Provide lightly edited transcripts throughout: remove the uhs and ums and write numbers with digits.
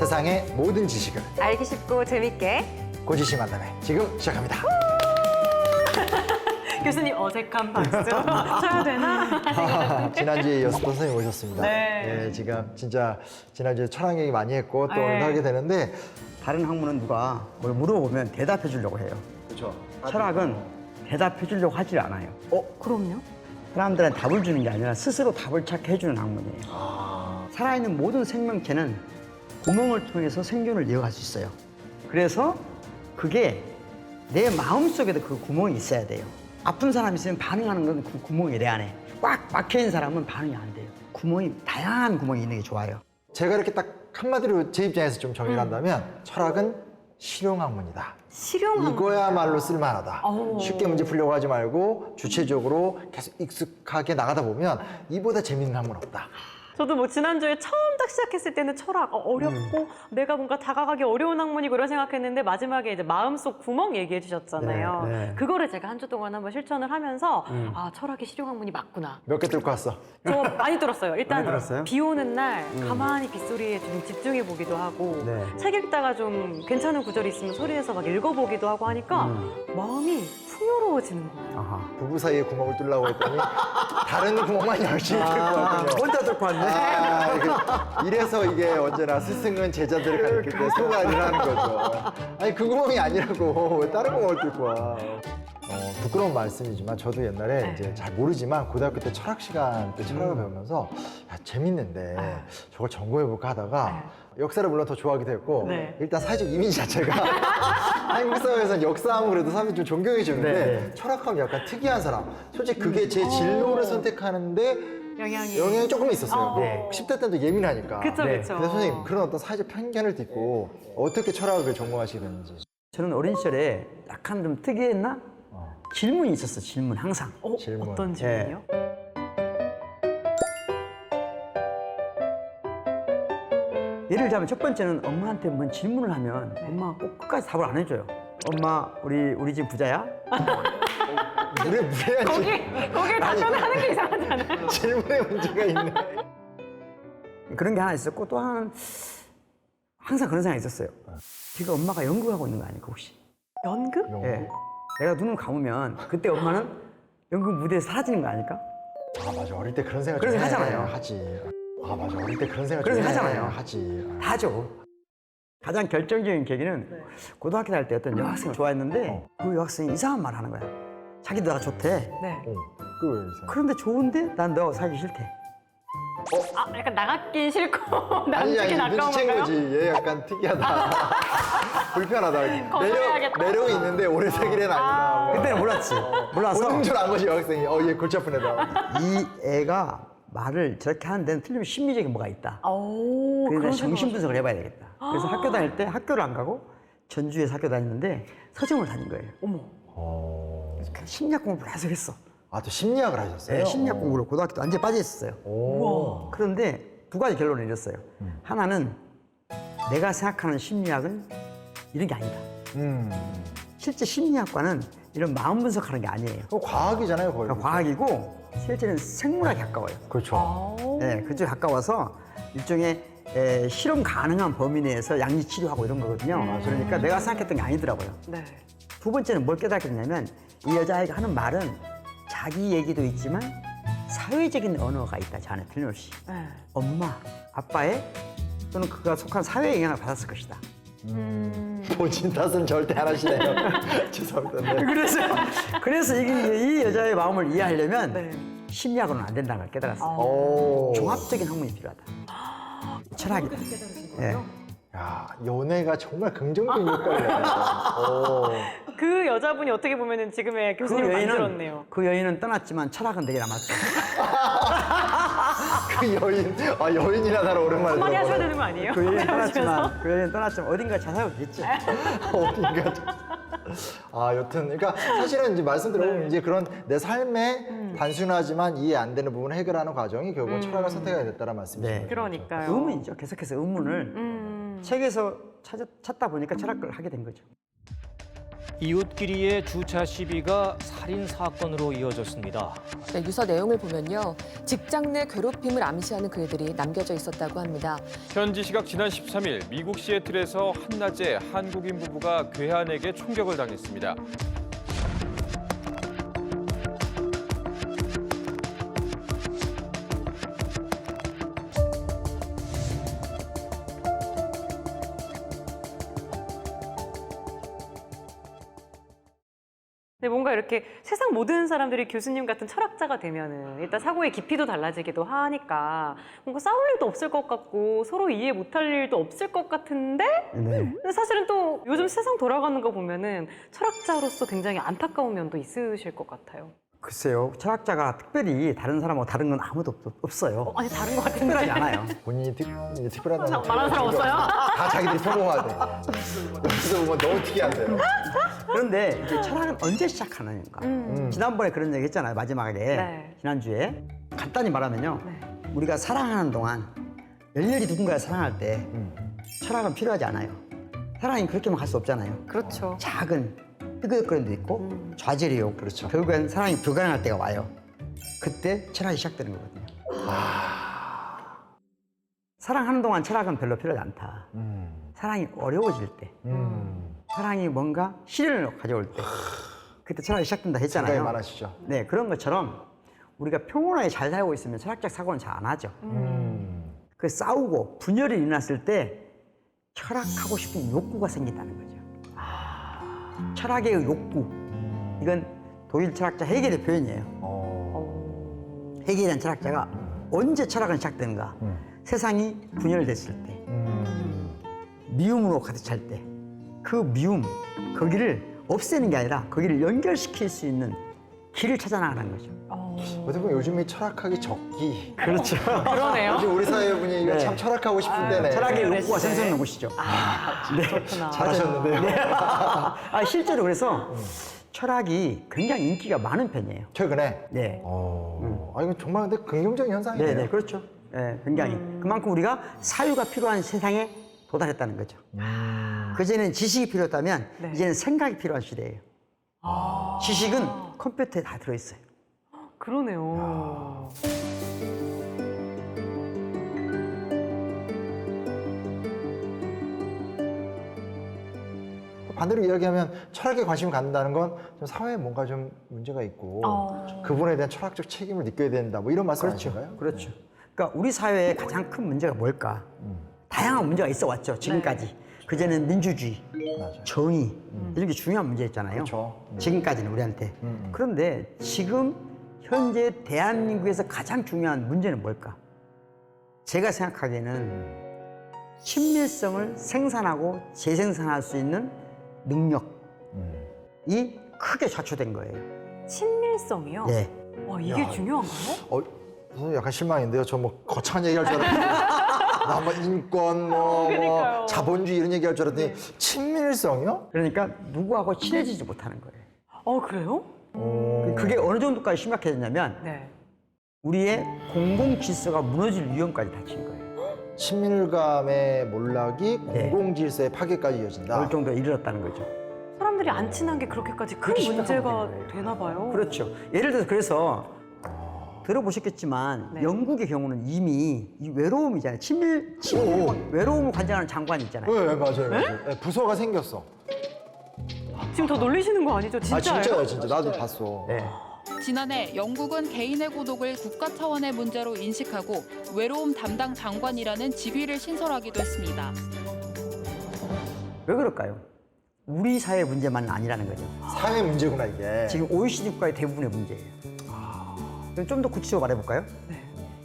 세상의 모든 지식을 알기 쉽고 재밌게. 고지식 만남회 지금 시작합니다. 교수님 어색한 박수 쳐야 되나? 지난주에 이어서 또 선생님 오셨습니다. 네. 예, 지금 진짜 지난주에 철학 얘기 많이 했고 또 네. 오늘도 하게 되는데 다른 학문은 누가 뭘 물어보면 대답해 주려고 해요. 그렇죠. 철학은 대답해 주려고 하질 않아요. 그럼요. 사람들한테 답을 주는 게 아니라 스스로 답을 찾게 해주는 학문이에요. 살아있는 모든 생명체는 구멍을 통해서 생존을 이어갈 수 있어요. 그래서 그게 내 마음속에도 그 구멍이 있어야 돼요. 아픈 사람이 있으면 반응하는 건 그 구멍이 내 안에. 꽉 막혀있는 사람은 반응이 안 돼요. 구멍이, 다양한 구멍이 있는 게 좋아요. 제가 이렇게 딱 한마디로 제 입장에서 좀 정리를 한다면 철학은 실용학문이다. 실용학문. 이거야말로 쓸만하다. 오. 쉽게 문제 풀려고 하지 말고 주체적으로 계속 익숙하게 나가다 보면 이보다 재밌는 학문 없다. 저도 뭐 지난주에 처음 딱 시작했을 때는 철학 어렵고 내가 뭔가 다가가기 어려운 학문이고 이런 생각했는데 마지막에 이제 마음속 구멍 얘기해 주셨잖아요. 네, 네. 그거를 제가 한 주 동안 한번 실천을 하면서 아 철학이 실용학문이 맞구나. 몇 개 뚫고 왔어? 저 많이 들었어요. 일단 많이 들었어요? 비 오는 날 가만히 빗소리에 좀 집중해 보기도 하고 네. 책 읽다가 좀 괜찮은 구절이 있으면 소리내서 막 읽어보기도 하고 하니까 마음이 풍요로워지는 거예요. 아하. 부부 사이에 구멍을 뚫으려고 했더니 다른 구멍만 열심히 뚫고 왔군요. 혼자 뚫고 왔네. 이래서 이게 언제나 스승은 제자들을 가르칠 때 소가리를 하는 거죠. 아니 그 구멍이 아니라고 왜 다른 구멍을 뚫고 와. 부끄러운 말씀이지만 저도 옛날에 네. 이제 잘 모르지만 고등학교 때 철학 시간 때 철학을 배우면서 야, 재밌는데 저걸 전공해볼까 하다가 역사를 물론 더 좋아하기도 했고 네. 일단 사회적 이미지 자체가 한국 사회에서는 역사하면 그래도 사람들이 좀 존경해 주는데 네. 철학하면 약간 특이한 사람. 솔직히 그게 제 진로를 선택하는데 영향이 조금 있었어요. 네. 10대 때도 예민하니까. 그쵸 네. 그쵸. 근데 선생님 그런 어떤 사회적 편견을 딛고 어떻게 철학을 전공하시게 됐는지. 저는 어린 시절에 약간 좀 특이했나? 질문이 있었어, 질문 항상. 질문. 어떤 질문이요? 예를 들자면 첫 번째는 엄마한테 뭔 질문을 하면 엄마가 꼭 끝까지 답을 안 해줘요. 엄마, 우리 집 부자야? 무례하지. 거기에 답변을 하는 게 이상하잖아요. 질문에 문제가 있네. 그런 게 하나 있었고 또 하나는 항상 그런 생각이 있었어요. 지금 엄마가 연극하고 있는 거 아닐까 혹시? 연극? 예. 내가 눈을 감으면 그때 엄마는 연극 무대에서 사라지는 거 아닐까? 아 맞아 어릴 때 그런 생각 그런 좀 생각 해. 하잖아요. 하지. 아 맞아 어릴 때 그런 생각 그런 좀 생각 해. 하잖아요. 하지. 하죠. 가장 결정적인 계기는 고등학교 다닐 때 어떤 여학생을 좋아했는데 그 여학생이 이상한 말 하는 거야. 자기도 나가 좋대. 네. 그왜 이상? 그런데 좋은데 난 너 사기 싫대. 아 약간 나갔긴 싫고 아니 남기긴 아까운 눈치챈 건가요? 거지. 얘 약간 특이하다. 불편하다. 거절해야겠다. 매력이 있는데 오래 사귀는 아니다. 뭐. 그때는 몰랐지. 몰라서 보는 줄 안 거지 여학생이. 얘 골치 아픈 애다. 이 애가 말을 저렇게 하는 데는 틀리면 심리적인 뭐가 있다. 오, 그래서 그런 정신 생각을 분석을 해봐야 되겠다. 그래서 학교 다닐 때 학교를 안 가고 전주에서 학교 다녔는데 서점을 다닌 거예요. 어머. 심리학 공부를 계속 했어. 또 심리학을 하셨어요? 네, 심리학 공부를 고등학교 때 완전히 빠져 있었어요. 오. 그런데 두 가지 결론을 내렸어요. 하나는 내가 생각하는 심리학은 이런 게 아니다. 실제 심리학과는 이런 마음 분석하는 게 아니에요. 그거 과학이잖아요 거의. 그러니까 과학이고 실제는 생물학에 가까워요. 그렇죠. 네, 그쪽에 가까워서 일종의 실험 가능한 범위 내에서 양리 치료하고 이런 거거든요. 그러니까 내가 생각했던 게 아니더라고요. 네. 두 번째는 뭘 깨닫겠냐면 이 여자아이가 하는 말은 자기 얘기도 있지만 사회적인 언어가 있다. 저 안에 틀림없이. 네. 엄마, 아빠의 또는 그가 속한 사회의 영향을 받았을 것이다. 본인 탓은 절대 안 하시네요. 죄송합니다. 네. 그래서 이 여자의 마음을 이해하려면 네. 심리학으로는 안 된다는 걸 깨달았어요. 오. 종합적인 학문이 필요하다. 철학이다. 예. 야, 연애가 정말 긍정적인 효과를 내요. 그 여자분이 어떻게 보면은 지금의 교수님을 만들었네요. 그 여인은 떠났지만 철학은 되게 남았죠. 그 여인, 여인이라 나를 오랜만에 한마디 하셔야 들어보네. 되는 거 아니에요? 그 여인은 헤어지면서? 떠났지만 어딘가 잘 살고 있겠지. 어딘가 여튼 그러니까 사실은 이제 말씀 들어보면 이제 그런 내 삶의 단순하지만 이해 안 되는 부분을 해결하는 과정이 결국은 철학을 선택하게 됐다는 말씀이죠. 네. 그러니까요. 의문이죠. 계속해서 의문을 책에서 찾다 보니까 철학을 하게 된 거죠. 이웃끼리의 주차 시비가 살인 사건으로 이어졌습니다. 네, 유서 내용을 보면요. 직장 내 괴롭힘을 암시하는 글들이 남겨져 있었다고 합니다. 현지 시각 지난 13일 미국 시애틀에서 한낮에 한국인 부부가 괴한에게 총격을 당했습니다. 근데 뭔가 이렇게 세상 모든 사람들이 교수님 같은 철학자가 되면은 일단 사고의 깊이도 달라지기도 하니까 뭔가 싸울 일도 없을 것 같고 서로 이해 못할 일도 없을 것 같은데 네. 근데 사실은 또 요즘 세상 돌아가는 거 보면은 철학자로서 굉장히 안타까운 면도 있으실 것 같아요. 글쎄요, 철학자가 특별히 다른 사람하고 다른 건 아무도 없어요. 아니 다른 것 특별하지 같은데. 않아요. 본인이 특별하다는 말하는 사람 없어요? 다 자기들이 성공하대. 여기서 보면 너무 특이한데요. 그런데 이제 철학은 언제 시작하는가? 지난번에 그런 얘기 했잖아요, 마지막에. 네. 지난주에. 간단히 말하면요. 네. 우리가 사랑하는 동안 열렬히 누군가를 사랑할 때 철학은 필요하지 않아요. 사랑이 그렇게만 갈 수 없잖아요. 그렇죠. 작은 삐그덕거림도 있고 좌절이 오고 그렇죠. 결국엔 사랑이 불가능할 때가 와요. 그때 철학이 시작되는 거거든요. 사랑하는 동안 철학은 별로 필요하지 않다. 사랑이 어려워질 때, 사랑이 뭔가 시련을 가져올 때, 그때 철학이 시작된다 생각이 했잖아요. 많으시죠. 네, 그런 것처럼 우리가 평온하게 잘 살고 있으면 철학적 사고는 잘 안 하죠. 그 싸우고 분열이 일어났을 때 철학하고 싶은 욕구가 생긴다는 거죠. 철학의 욕구. 이건 독일 철학자 헤겔의 표현이에요. 헤겔이라는 철학자가 언제 철학은 시작되는가? 세상이 분열됐을 때, 미움으로 가득 찰 때, 그 미움, 거기를 없애는 게 아니라 거기를 연결시킬 수 있는 길을 찾아 나가는 거죠. 어떻게 보면 요즘이 철학하기 적기. 그렇죠. 그러네요. 요즘 우리 사회 분위기가 네. 참 철학하고 싶은 때네. 철학의 네, 욕구가 네. 생성하는 곳이죠. 그렇구나. 잘하셨는데요. 아, 실제로 그래서 철학이 굉장히 인기가 많은 편이에요. 최근에. 네. 아 이거 정말 근데 긍정적인 현상이네요. 네, 그렇죠. 네, 굉장히. 그만큼 우리가 사유가 필요한 세상에 도달했다는 거죠. 그전에는 지식이 필요했다면 네. 이제는 생각이 필요한 시대예요. 지식은 컴퓨터에 다 들어있어요. 그러네요. 반대로 이야기하면 철학에 관심을 갖는다는 건 좀 사회에 뭔가 좀 문제가 있고 그분에 대한 철학적 책임을 느껴야 된다. 뭐 이런 말씀 아니신가요? 그렇죠. 그러니까 우리 사회의 가장 큰 문제가 뭘까? 다양한 문제가 있어 왔죠, 지금까지. 그전에는 민주주의, 맞아요. 정의, 이런 게 중요한 문제였잖아요. 그렇죠. 지금까지는 우리한테. 그런데 지금 현재 대한민국에서 가장 중요한 문제는 뭘까? 제가 생각하기에는 친밀성을 생산하고 재생산할 수 있는 능력이 크게 좌초된 거예요. 친밀성이요? 네. 와, 이게 중요한가요? 저는 약간 실망인데요. 저 뭐 거창한 얘기할 줄 알았는데 뭐 인권, 뭐 그러니까요. 자본주의 이런 얘기할 줄 알았더니 친밀성이요? 그러니까 누구하고 친해지지 못하는 거예요. 그래요? 그게 어느 정도까지 심각해졌냐면 네. 우리의 공공 질서가 무너질 위험까지 닥친 거예요. 친밀감의 몰락이 네. 공공질서의 파괴까지 이어진다. 어느 정도에 이르렀다는 거죠. 사람들이 안 친한 게 그렇게까지 큰 그렇게 문제가 심각한 거예요. 되나 봐요. 그렇죠. 예를 들어서 그래서 들어보셨겠지만 네. 영국의 경우는 이미 이 외로움이잖아요. 외로움을 관장하는 장관이 있잖아요. 네, 맞아요. 네, 부서가 생겼어. 지금 더 놀리시는 거 아니죠? 진짜예요? 아 진짜요, 진짜. 나도 봤어. 네. 지난해 영국은 개인의 고독을 국가 차원의 문제로 인식하고 외로움 담당 장관이라는 직위를 신설하기도 했습니다. 왜 그럴까요? 우리 사회 문제만은 아니라는 거죠. 사회 문제구나 이게. 지금 OECD 국가의 대부분의 문제예요. 그럼 좀 더 구체적으로 말해볼까요? 네.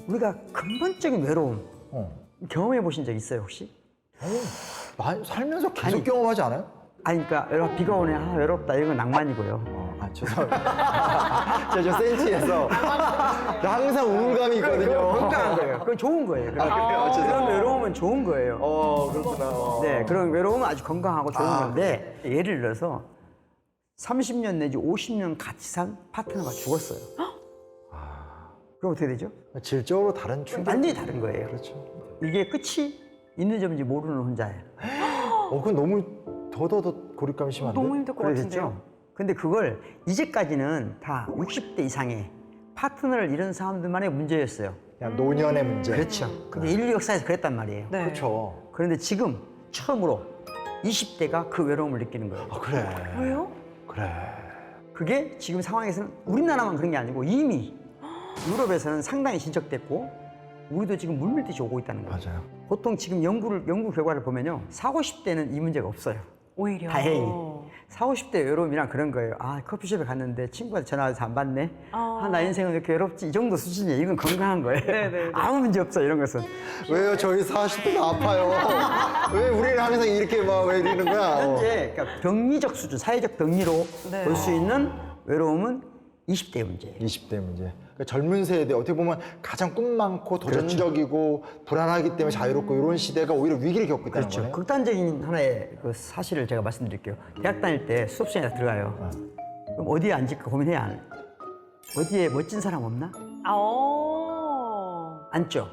우리가 근본적인 외로움 어. 경험해 보신 적 있어요 혹시? 살면서 계속 아니. 경험하지 않아요? 아니 그러니까 비가 오네 외롭다 이런 건 낭만이고요. 죄송합니다. 제가 좀 센치해서 항상 우울감이 있거든요. 건강한 거예요. 그건 좋은 거예요. 그래요? 죄송합니다. 그런 외로움은 좋은 거예요. 그렇구나. 네, 그런 외로움은 아주 건강하고 좋은 건데 예를 들어서 30년 내지 50년 같이 산 파트너가 죽었어요. 그럼 어떻게 되죠? 질적으로 다른 충격. 완전히 다른 거예요. 그렇죠. 이게 끝이 있는 점인지 모르는 혼자예요. 그건 너무 더 더 고립감이 심한데? 너무 힘들 것 같은데요. 근데 그걸 이제까지는 다 60대 이상의 파트너를 잃은 사람들만의 문제였어요. 그냥 노년의 문제. 그렇죠. 근데 인류 역사에서 그랬단 말이에요. 네. 그렇죠. 그런데 지금 처음으로 20대가 그 외로움을 느끼는 거예요. 아, 그래. 왜요? 그래. 그게 지금 상황에서는 우리나라만 그런 게 아니고 이미 유럽에서는 상당히 진척됐고 우리도 지금 물밀듯이 오고 있다는 거예요. 맞아요. 보통 지금 연구 결과를 보면요. 40, 50대는 이 문제가 없어요. 오히려. 다행히. 40, 50대 외로움이란 그런 거예요. 아, 커피숍에 갔는데 친구한테 전화해서 안 받네. 아, 나 인생은 왜 이렇게 외롭지? 이 정도 수준이에요. 이건 건강한 거예요. 네네. 아무 문제 없어, 이런 것은. 왜요? 저희 40대도 아파요. 왜 우리는 항상 이렇게 막 왜 이러는 거야? 현재 그러니까 병리적 수준, 사회적 병리로 네. 볼 수 있는 외로움은 20대의 문제예요. 20대 문제. 그러니까 젊은 세대 어떻게 보면 가장 꿈 많고 도전적이고 불안하기 때문에 자유롭고 이런 시대가 오히려 위기를 겪고 있다는 그렇죠. 거네요. 극단적인 하나의 그 사실을 제가 말씀드릴게요. 대학 다닐 때 수업 시간에 들어가요. 그럼 어디에 앉을까 고민해야 안 해. 어디에 멋진 사람 없나? 앉죠.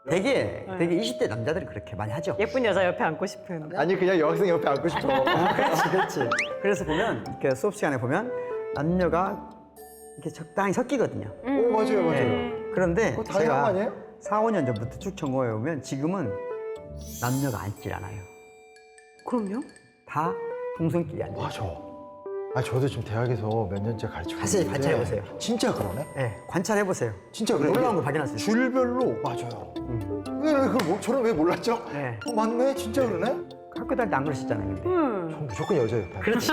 되게 20대 남자들이 그렇게 많이 하죠. 예쁜 여자 옆에 앉고 싶은. 아니 그냥 여학생 옆에 앉고 싶어. 그렇지. 그래서 보면 이렇게 수업 시간에 보면 남녀가 이렇게 적당히 섞이거든요. 오 맞아요, 맞아요. 그런데 그거 다 이런 거 아니에요? 4, 5년 전부터 쭉 점검해 보면 지금은 남녀가 앉질 않아요. 그럼요? 다 동성끼리 앉아요. 맞아. 아 저도 지금 대학에서 몇 년째 가르치고 자세히 있는데 관찰해보세요. 진짜 그러네. 네, 관찰해 보세요. 진짜 그래. 놀라운 걸 발견할 수 있어요. 줄별로 맞아요. 왜 그걸 저는 왜 몰랐죠? 네. 맞네, 진짜 그러네. 학교 다닐 때 안 그러셨잖아요, 근데. 전 무조건 여자 옆에. 그렇지.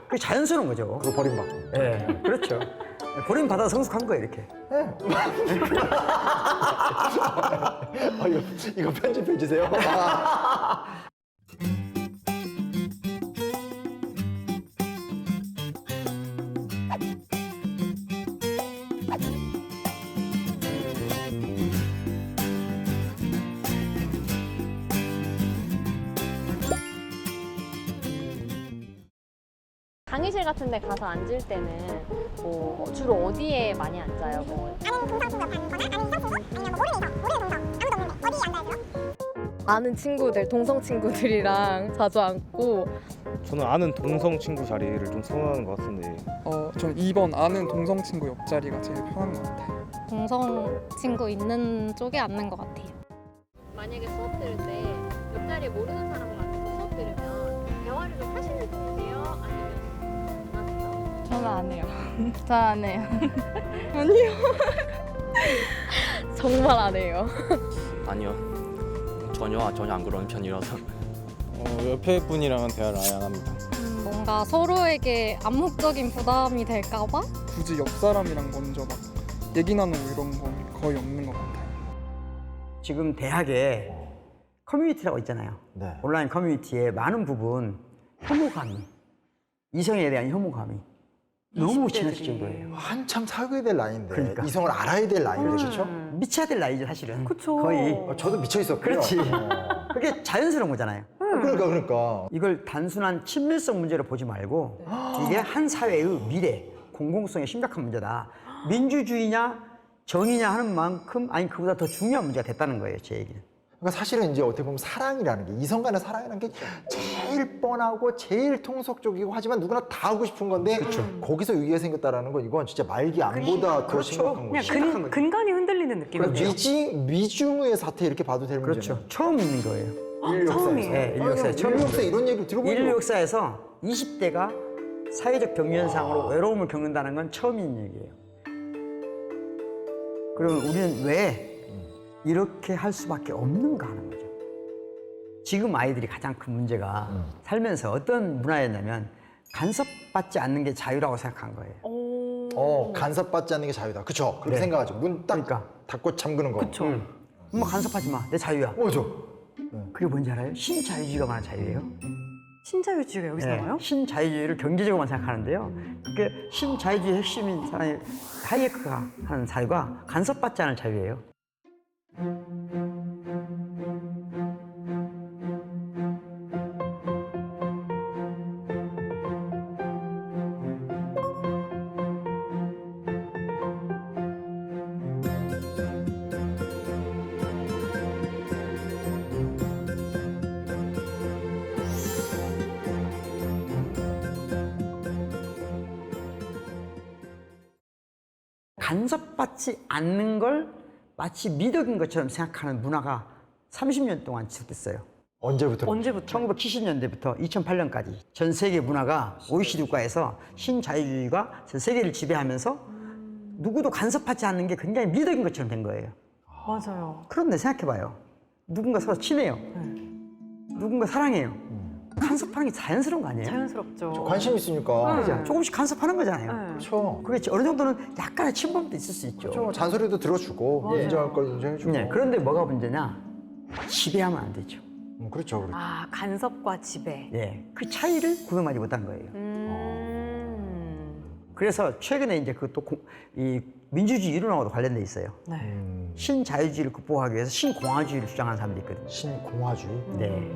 그게 자연스러운 거죠. 그거 버림받고. 네, 그렇죠. 버림받아서 성숙한 거예요, 이렇게. 이거 편집해 주세요. 강의실 같은 데 가서 앉을 때는 뭐 주로 어디에 많이 앉아요? 뭐 아는 친구들, 동성 친구들이랑 자주 앉고 저는 아는 동성 친구 자리를 좀 선호하는 것 같은데 전 2번 아는 동성 친구 옆자리가 제일 편한 것 같아요. 동성 친구 있는 쪽에 앉는 것 같아요. 만약에 수업 들을 때 옆자리에 모르는 사람과 앉아서 수업 들으면 대화를 좀 하시는 편이세요? 아니면 안 하세요? 저는 안 해요. 잘 안 해요. 아니요. 정말 안 해요. 아니요. 전혀 안 그러는 편이라서. 옆에 분이랑은 대화를 아예 안 합니다. 뭔가 서로에게 암묵적인 부담이 될까 봐? 굳이 옆 사람이랑 먼저 막 얘기 나누고 이런 건 거의 없는 것 같아요. 지금 대학에 커뮤니티라고 있잖아요. 네. 온라인 커뮤니티에 많은 부분 혐오감이, 이성에 대한 혐오감이 너무 지나칠 정도예요. 한참 사귀어야 될 나이인데 그러니까. 이성을 알아야 될 나이인데 그렇죠? 미쳐야 될 나이죠, 사실은. 그쵸. 거의. 저도 미쳐 있었고요. 그렇지. 그게 자연스러운 거잖아요. 그러니까. 이걸 단순한 친밀성 문제로 보지 말고 이게 한 사회의 미래, 공공성의 심각한 문제다. 민주주의냐 정의냐 하는 만큼 아니 그보다 더 중요한 문제가 됐다는 거예요, 제 얘기는. 그러니까 사실은 이제 어떻게 보면 사랑이라는 게 이성 간의 사랑이라는 게 제일 뻔하고 제일 통속적이고 하지만 누구나 다 하고 싶은 건데 거기서 위기가 생겼다라는 건 이건 진짜 말기 암보다 더 심각한 그냥 거죠. 근간이 흔들리는 느낌이에요. 미중의 사태 이렇게 봐도 될 문제죠. 그렇죠. 처음 있는 거예요. 인류 역사에서. 처음이에요. 네, 인류 역사에 처음 인류 역사에 이런 얘기를 들어본 인류 적 역사에서 20대가 사회적 병리 현상으로 외로움을 겪는다는 건 처음 있는 얘기예요. 그러면 우리는 왜 이렇게 할 수밖에 없는가 하는 거죠. 지금 아이들이 가장 큰 문제가 살면서 어떤 문화였냐면 간섭받지 않는 게 자유라고 생각한 거예요. 간섭받지 않는 게 자유다. 그쵸? 그렇게 네. 생각하죠. 문 딱 그러니까. 닫고 잠그는 거. 그쵸. 엄마 간섭하지 마. 내 자유야. 맞아. 그게 뭔지 알아요? 신자유주의가 말하는 자유예요. 신자유주의가 여기서 나와요? 신자유주의를 경제적으로만 생각하는데요. 그게 신자유주의 핵심인 사람이 하이에크가 하는 자유가 간섭받지 않을 자유예요. 간섭받지 않는 걸 마치 미덕인 것처럼 생각하는 문화가 30년 동안 지속됐어요. 언제부터? 1970년대부터 2008년까지 전 세계 문화가 OECD 국가에서 신자유주의가 전 세계를 지배하면서 누구도 간섭하지 않는 게 굉장히 미덕인 것처럼 된 거예요. 맞아요. 그런데 생각해봐요. 누군가 서로 친해요. 누군가 사랑해요. 간섭하는 게 자연스러운 거 아니에요? 자연스럽죠. 관심 있으니까. 그죠? 조금씩 간섭하는 거잖아요. 그렇죠. 그게 어느 정도는 약간의 침범도 있을 수 있죠. 그렇죠. 잔소리도 들어주고 인정할 걸 인정해주고. 네, 그런데 뭐가 문제냐? 지배하면 안 되죠. 그렇죠, 그렇죠. 아, 간섭과 지배. 예, 그 차이를 구분하지 못한 거예요. 그래서 최근에 이제 그것도 이 민주주의 이론하고도 관련돼 있어요. 네. 신자유주의를 극복하기 위해서 신공화주의를 주장하는 사람들이 있거든요. 신공화주의. 네.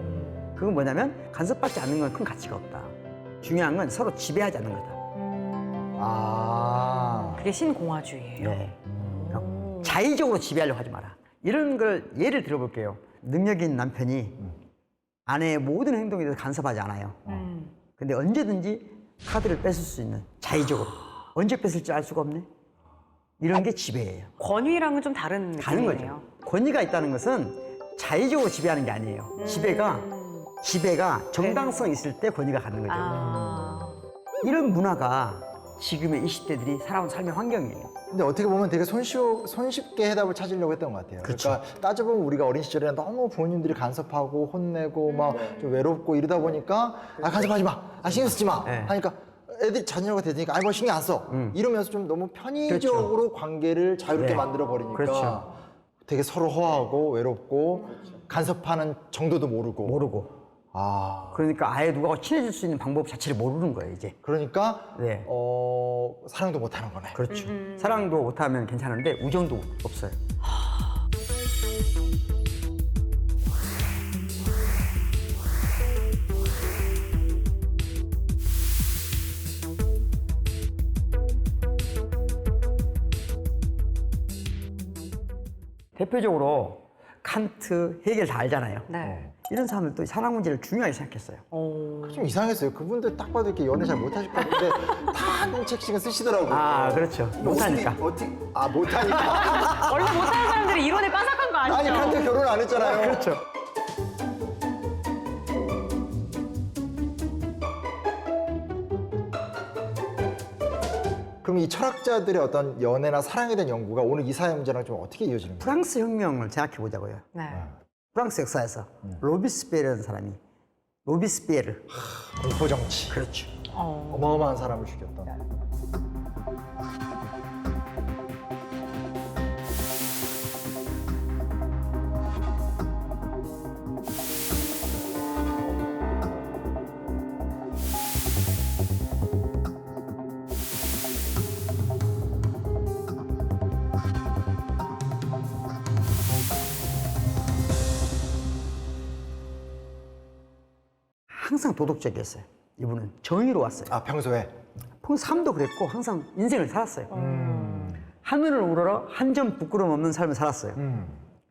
그건 뭐냐면 간섭받지 않는 건 큰 가치가 없다. 중요한 건 서로 지배하지 않는 거다. 아. 그게 신공화주의예요. 네. 그러니까 자의적으로 지배하려고 하지 마라. 이런 걸 예를 들어볼게요. 능력 있는 남편이 아내의 모든 행동에 대해서 간섭하지 않아요. 근데 언제든지 카드를 뺏을 수 있는 자의적으로. 언제 뺏을지 알 수가 없네. 이런 게 지배예요. 권위랑은 좀 다른 다른 느낌이네요. 거죠. 권위가 있다는 것은 자의적으로 지배하는 게 아니에요. 지배가 정당성 있을 때 권위가 갖는 거죠. 이런 문화가 지금의 20대들이 살아온 삶의 환경이에요. 근데 어떻게 보면 되게 손쉽게 해답을 찾으려고 했던 것 같아요. 그쵸. 그러니까 따져보면 우리가 어린 시절에 너무 부모님들이 간섭하고 혼내고 막 좀 외롭고 이러다 보니까 간섭하지 마, 신경 쓰지 마 네. 하니까 애들이 자녀가 되니까 뭐 신경 안 써. 이러면서 좀 너무 편의적으로 관계를 자유롭게 네. 만들어 버리니까 그렇죠. 되게 서로 허하고 외롭고 간섭하는 정도도 모르고. 그러니까 아예 누가 친해질 수 있는 방법 자체를 모르는 거예요, 이제. 그러니까 네. 사랑도 못 하는 거네. 그렇죠. 사랑도 못하면 괜찮은데 우정도 없어요. 대표적으로 칸트, 헤겔 다 알잖아요. 네. 이런 사람들도 사랑 문제를 중요하게 생각했어요. 좀 이상했어요. 그분들 딱 봐도 이렇게 연애 잘 못하실 것 같은데 다 책씩은 쓰시더라고요. 그렇죠. 못하니까. 못하니까. 원래 못하는 사람들이 이론에 빠삭한 거 아니죠? 아니, 칸트 결혼 안 했잖아요. 그렇죠. 그럼 이 철학자들의 어떤 연애나 사랑에 대한 연구가 오늘 이 사회 문제랑 좀 어떻게 이어지는 거예요? 프랑스 혁명을 생각해 보자고요. 네. 프랑스 역사에서 로비스피에르라는 사람이 로비스피에르. 공포 정치. 그렇죠. 어마어마한 사람을 죽였던. 항상 도덕적이었어요. 이분은 정의로 왔어요. 평소에? 삶도 그랬고 항상 인생을 살았어요. 하늘을 우러러 한 점 부끄러움 없는 삶을 살았어요.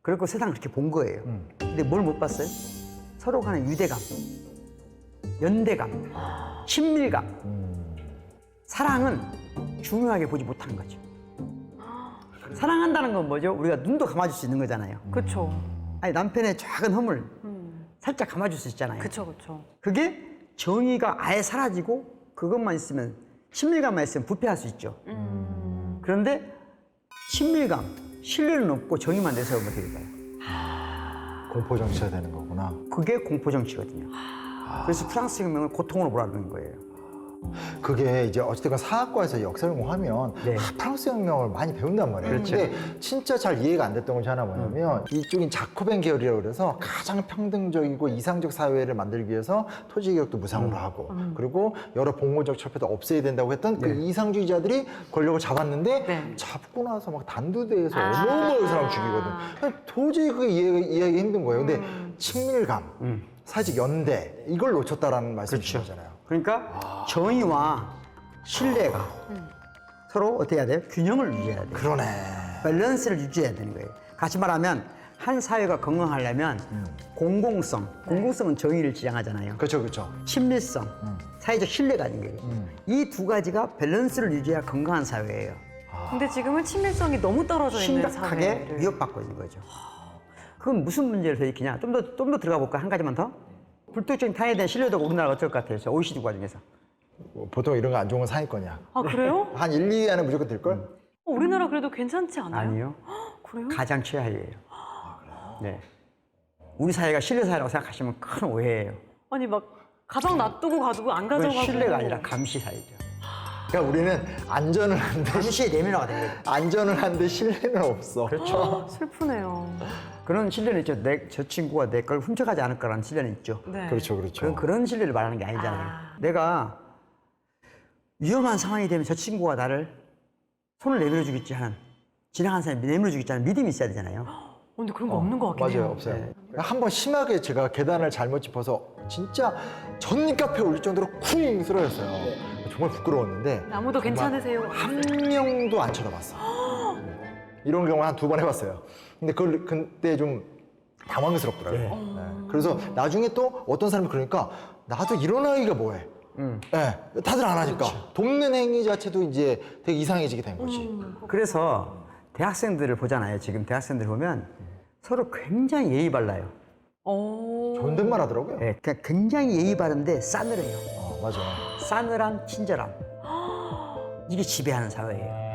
그리고 세상을 그렇게 본 거예요. 근데 뭘 못 봤어요? 서로 간의 유대감, 연대감, 친밀감. 사랑은 중요하게 보지 못하는 거죠. 사랑한다는 건 뭐죠? 우리가 눈도 감아줄 수 있는 거잖아요. 그렇죠. 아니 남편의 작은 허물 살짝 감아줄 수 있잖아요. 그렇죠. 그게 정의가 아예 사라지고 그것만 있으면 친밀감만 있으면 부패할 수 있죠. 그런데 친밀감, 신뢰는 없고 정의만 내세우면 어떻게 될까요? 공포 정치가 되는 거구나. 그게 공포 정치거든요. 그래서 프랑스 혁명을 고통으로 몰아넣는 거예요. 그게 이제 어쨌든 사학과에서 역사 전공하면 프랑스 혁명을 많이 배운단 말이에요. 그렇죠. 근데 진짜 잘 이해가 안 됐던 것이 하나 뭐냐면 이쪽인 자코벤 계열이라고 그래서 가장 평등적이고 이상적 사회를 만들기 위해서 토지 개혁도 무상으로 하고 그리고 여러 봉건적 철폐도 없애야 된다고 했던 그 이상주의자들이 권력을 잡았는데 잡고 나서 막 단두대에서 어마어마한 사람 죽이거든. 도저히 그게 이해하기 힘든 거예요. 근데 친밀감, 사회적 연대 이걸 놓쳤다라는 말씀이신 거잖아요. 그러니까 정의와 신뢰가 서로 어떻게 해야 돼요? 균형을 유지해야 돼요. 그러네. 밸런스를 유지해야 되는 거예요. 같이 말하면 한 사회가 건강하려면 공공성은 정의를 지향하잖아요. 그렇죠. 친밀성, 사회적 신뢰가 있는 거예요. 이 두 가지가 밸런스를 유지해야 건강한 사회예요. 근데 지금은 친밀성이 너무 떨어져 있는 심각하게 사회를. 위협받고 있는 거죠. 그건 무슨 문제를 일으키냐? 좀 더 들어가 볼까? 한 가지만 더. 불특정 타인에 대한 신뢰도가 우리나라가 어떨 것 같아요? 저 OECD 국가 중에서. 보통 이런 거 안 좋은 건 상위권이야. 아 그래요? 한 1, 2위 안에 무조건 들걸? 우리나라 그래도 괜찮지 않아요? 아니요. 그래요? 가장 최하위예요. 네. 우리 사회가 신뢰 사회라고 생각하시면 큰 오해예요. 아니 막 가방 놔두고 가지고 안 그건 가져가고. 신뢰가 아니라 감시 사회죠. 그러니까 우리는 안전은 한데 감시에 내면화가 된 거예요. 안전은 한데 신뢰는 없어. 그렇죠. 슬프네요. 그런 신뢰는 있죠. 저 친구가 내 걸 훔쳐가지 않을 거라는 신뢰는 있죠. 네. 그렇죠, 그렇죠. 그런 신뢰를 말하는 게 아니잖아요. 내가 위험한 상황이 되면 저 친구가 나를 손을 내밀어 주겠지 하는, 지나간 사람이 내밀어 주겠지 하는 믿음이 있어야 되잖아요. 근데 그런 거 없는 것 같긴 해요. 맞아요, 없어요. 한 번 심하게 제가 계단을 잘못 짚어서 진짜 전카페에 올릴 정도로 쿵 쓰러졌어요. 정말 부끄러웠는데 아무도 괜찮으세요? 한 명도 안 쳐다봤어. 이런 경우 한 2번 해봤어요. 근데 그걸 그때 좀 당황스럽더라고요. 네. 그래서 나중에 또 어떤 사람이 그러니까 나도 일어나기가 뭐해. 네, 다들 안 하니까 돕는 행위 자체도 이제 되게 이상해지게 된 거지. 그래서 대학생들을 보잖아요. 지금 대학생들 보면 서로 굉장히 예의 발라요. 존댓말 하더라고요. 네, 그러니까 굉장히 예의 바른데 싸늘해요. 맞아. 싸늘한 친절함. 이게 지배하는 사회예요.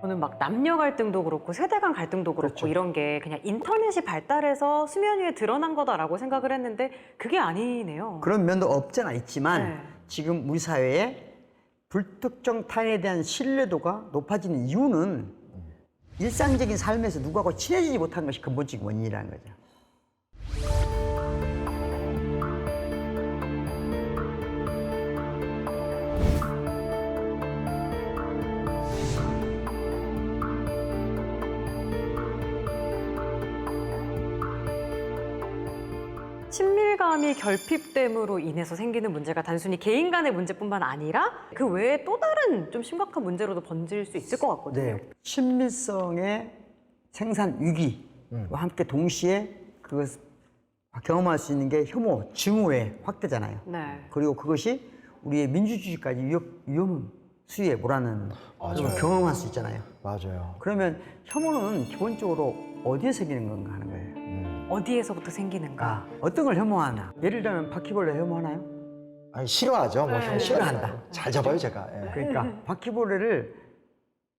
저는 막 남녀 갈등도 그렇고 세대 간 갈등도 그렇고 그렇죠. 이런 게 그냥 인터넷이 발달해서 수면 위에 드러난 거다라고 생각을 했는데 그게 아니네요. 그런 면도 없잖아 있지만 네. 지금 우리 사회에 불특정 타인에 대한 신뢰도가 높아지는 이유는 일상적인 삶에서 누구하고 친해지지 못한 것이 근본적인 원인이라는 거죠. 친밀감이 결핍됨으로 인해서 생기는 문제가 단순히 개인 간의 문제뿐만 아니라 그 외에 또 다른 좀 심각한 문제로도 번질 수 있을 것 같거든요. 네. 친밀성의 생산 위기와 함께 동시에 그 경험할 수 있는 게 혐오, 증오의 확대잖아요. 네. 그리고 그것이 우리의 민주주의까지 위험 수위에 몰아넣는 그걸 경험할 수 있잖아요. 맞아요. 그러면 혐오는 기본적으로 어디에 생기는 건가 하는 거예요. 어디에서부터 생기는가? 어떤 걸 혐오하나? 예를 들면 바퀴벌레 혐오하나요? 아니 싫어하죠. 뭐 네. 싫어한다. 잘 잡아요 제가. 예. 그러니까 바퀴벌레를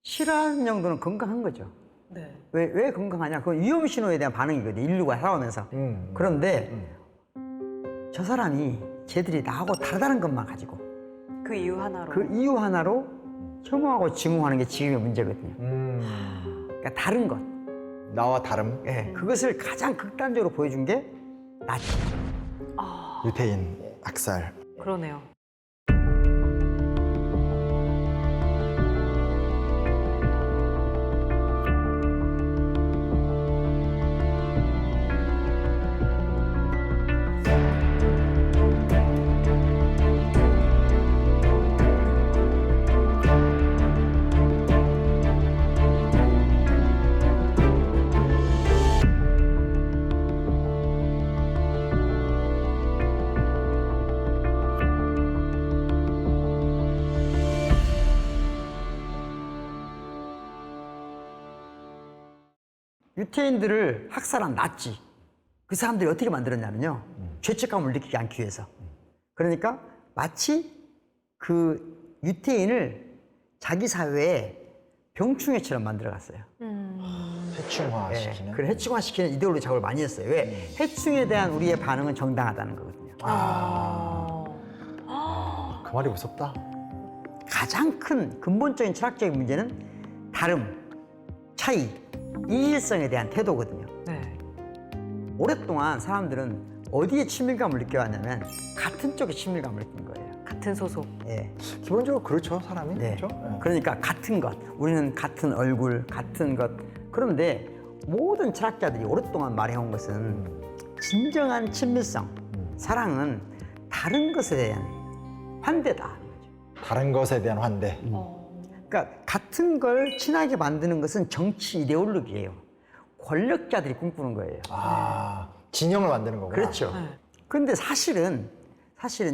싫어하는 정도는 건강한 거죠. 네. 왜 건강하냐? 그건 위험 신호에 대한 반응이거든요. 인류가 살아오면서. 그런데 저 사람이 쟤들이 나하고 다르다는 것만 가지고 그 이유 하나로. 그 이유 하나로 혐오하고 증오하는 게 지금의 문제거든요. 그러니까 다른 것. 나와 다름. 예, 그것을 가장 극단적으로 보여준 게 나치. 유태인 학살. 그러네요. 유태인들을 학살한 나치. 그 사람들이 어떻게 만들었냐면요. 죄책감을 느끼지 않기 위해서. 그러니까 마치 그 유태인을 자기 사회에 병충해처럼 만들어갔어요. 해충화시키는. 그래 해충화시키는 이데올로기 작업을 많이 했어요. 왜? 해충에 대한 우리의 반응은 정당하다는 거거든요. 그 말이 무섭다. 가장 큰 근본적인 철학적인 문제는 다름, 차이, 이질성에 대한 태도거든요. 네. 오랫동안 사람들은 어디에 친밀감을 느껴왔냐면 같은 쪽에 친밀감을 느낀 거예요. 같은 소속. 예. 기본적으로 그렇죠 사람이. 네. 그렇죠. 예. 그러니까 같은 것, 우리는 같은 얼굴, 같은 것. 그런데 모든 철학자들이 오랫동안 말해온 것은 진정한 친밀성, 사랑은 다른 것에 대한 환대다. 다른 것에 대한 환대. 그러니까 같은 걸 친하게 만드는 것은 정치 이데올로기예요. 권력자들이 꿈꾸는 거예요. 진영을 만드는 거구나. 그렇죠. 그런데 사실은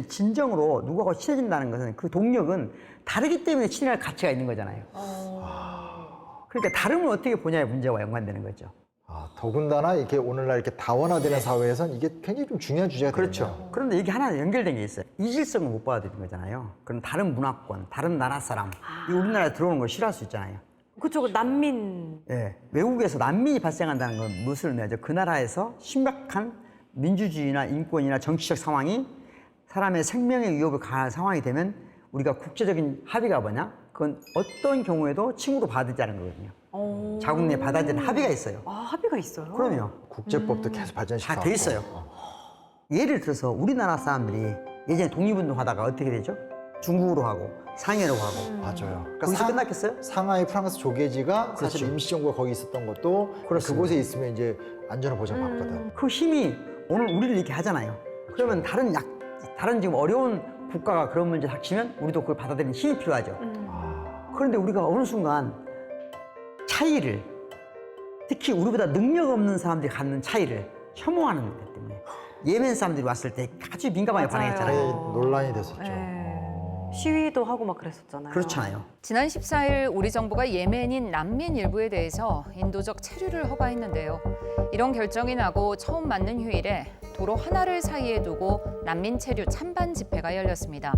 진정으로 누구하고 친해진다는 것은 그 동력은 다르기 때문에 친해할 가치가 있는 거잖아요. 그러니까 다름을 어떻게 보냐의 문제와 연관되는 거죠. 아, 더군다나 이렇게 오늘날 이렇게 다원화되는 사회에선 이게 굉장히 좀 중요한 주제가 그렇죠. 되네요. 그런데 이게 하나 연결된 게 있어요. 이질성을 못 받아들이는 거잖아요. 그럼 다른 문화권, 다른 나라 사람, 이 우리나라에 들어오는 걸 싫어할 수 있잖아요. 그쪽 난민. 예, 외국에서 난민이 발생한다는 건 무엇을 의미하죠? 그 나라에서 심각한 민주주의나 인권이나 정치적 상황이 사람의 생명의 위협을 가할 상황이 되면 우리가 국제적인 합의가 뭐냐? 그건 어떤 경우에도 친구로 받아들이자는 거거든요. 자국 내에 받아들이는 합의가 있어요. 아, 합의가 있어요? 그럼요. 국제법도 계속 발전시켜. 다 돼 있어요. 예를 들어서 우리나라 사람들이 예전에 독립운동 하다가 어떻게 되죠? 중국으로 하고 상해로 하고. 맞아요. 그러니까 거기서 끝났겠어요? 상하이 프랑스 조계지가 사실 그렇죠. 임시정부가 거기 있었던 것도 그렇습니다. 그곳에 있으면 이제 안전을 보장받거든. 그 힘이 오늘 우리를 이렇게 하잖아요. 그러면 다른 지금 어려운 국가가 그런 문제 닥치면 우리도 그걸 받아들이는 힘이 필요하죠. 그런데 우리가 어느 순간 차이를, 특히 우리보다 능력 없는 사람들이 갖는 차이를 혐오하는 것 때문에 예멘 사람들이 왔을 때 아주 민감하게 맞아요. 반응했잖아요. 논란이 됐었죠. 시위도 하고 막 그랬었잖아요. 그렇잖아요. 지난 14일 우리 정부가 예멘인 난민 일부에 대해서 인도적 체류를 허가했는데요. 이런 결정이 나고 처음 맞는 휴일에 도로 하나를 사이에 두고 난민 체류 찬반 집회가 열렸습니다.